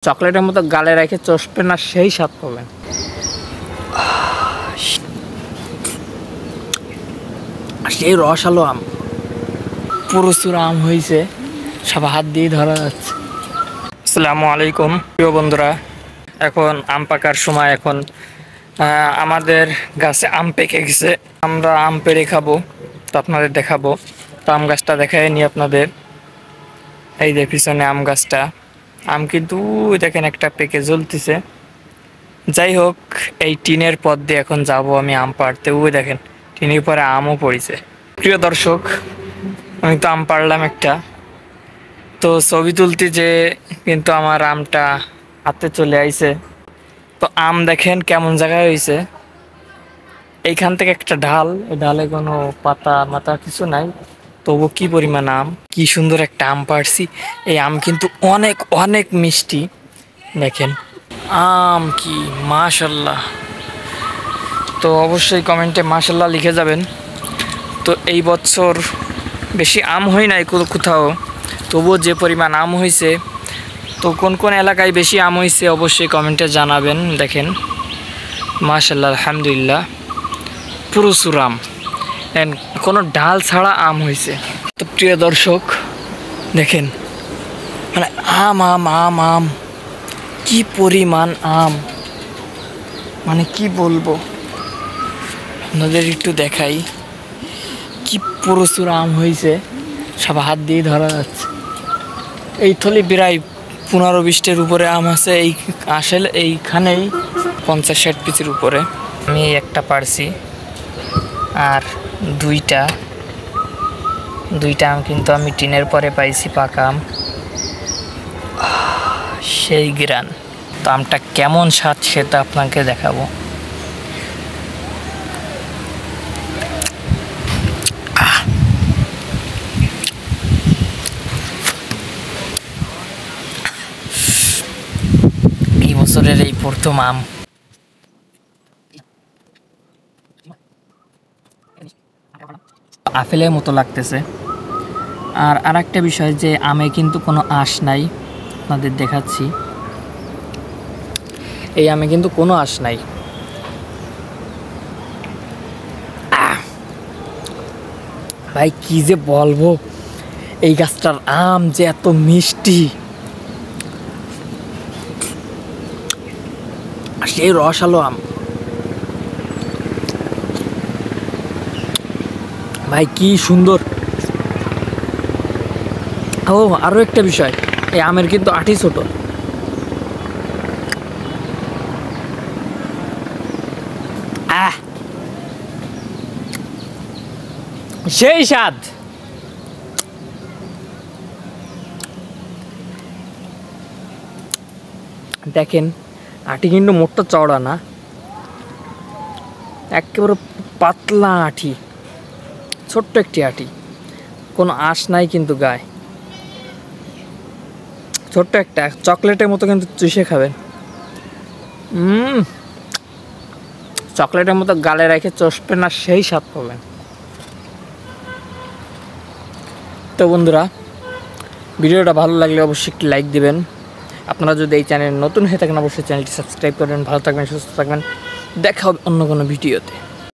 চকলেটের মতো গালে রেখে চষবেন না, সেই স্বাদ পাবেন। সেই রসালো আম, প্রচুর আম হয়েছে, সব হাত দিয়ে ধরা যাচ্ছে। আসসালামু আলাইকুম প্রিয় বন্ধুরা, এখন আম পাকার সময়। এখন আমাদের গাছে আম পেকে গেছে, আমরা আম পেড়ে খাবো, তো আপনাদের দেখাবো। তো আম গাছটা দেখাই নি আপনাদের। এই যে পিছনে আম গাছটা, আম কিন্তু দেখেন একটা পেকে জ্বলতেছে। যাই হোক, এই টিনের পথ দিয়ে এখন যাব আমি আম পাড়তে। ওই দেখেন টিনের পরে আমও পড়েছে। প্রিয় দর্শক, আমি তো আম পাড়লাম একটা, তো ছবি তুলতে যে কিন্তু আমার আমটা হাতে চলে আইছে। তো আম দেখেন কেমন জায়গায় হয়েছে। এইখান থেকে একটা ঢাল, এই ঢালে কোনো পাতা মাতা কিছু নাই, তবু কি পরিমাণ আম, কি সুন্দর একটা আম পাড়ছি। এই আম কিন্তু অনেক অনেক মিষ্টি। দেখেন আম কি মাশাল্লাহ। তো অবশ্যই কমেন্টে মাশাল্লাহ লিখে যাবেন। তো এই বছর বেশি আম হয় নাই কোথাও, তবুও যে পরিমাণ আম হয়েছে, তো কোন কোন এলাকায় বেশি আম হয়েছে অবশ্যই কমেন্টে জানাবেন। দেখেন মাশাল্লাহ আলহামদুলিল্লাহ, প্রচুর আম, কোনো ডাল ছাড়া আম হয়েছে। তো প্রিয় দর্শক দেখেন, মানে আম আম আম আম, কি পরিমাণ আম, মানে কি বলবো আপনাদের, একটু দেখাই। কি প্রচুর আম হয়েছে, সব হাত দিয়ে ধরা যাচ্ছে। এই থলি প্রায় 15-20টার উপরে আম আছে। এই আসলে এইখানেই 50-60 পিসের উপরে। আমি একটা পারছি, আর দুইটা আম কিন্তু আমি টিনের পরে পাইছি পাকা আম। সেই গ্রান, তো আমটা কেমন স্বাদ সেটা আপনাকে দেখাবো। এই বছরের এই প্রথম আম। আপেলের মতো লাগতেছে। আর আরেকটা বিষয়, যে আমে কিন্তু কোনো আঁশ নাই, আপনাদের দেখাচ্ছি। এই আমে কিন্তু কোনো আঁশ নাই। ভাই কি যে বলবো, এই গাছটার আম যে এত মিষ্টি, সেই রসালো আম। ভাই কি সুন্দর। ও আরো একটা বিষয়, এই আমের কিন্তু আঁটি ছোট। সেই স্বাদ। দেখেন আঁটি কিন্তু মোটটা চওড়া না, একেবারে পাতলা আঁটি, ছোট্ট একটি আঁটি, কোনো আঁশ নাই কিন্তু গায়ে। ছোট্ট একটা চকলেটের মতো কিন্তু চুষে খাবেন। চকলেটের মতো গালে রেখে চষবেন না, সেই স্বাদ পাবেন। তো বন্ধুরা, ভিডিওটা ভালো লাগলে অবশ্যই একটি লাইক দিবেন। আপনারা যদি এই চ্যানেল নতুন হয়ে থাকেন অবশ্যই চ্যানেলটি সাবস্ক্রাইব করবেন। ভালো থাকবেন, সুস্থ থাকবেন, দেখা হবে অন্য কোনো ভিডিওতে।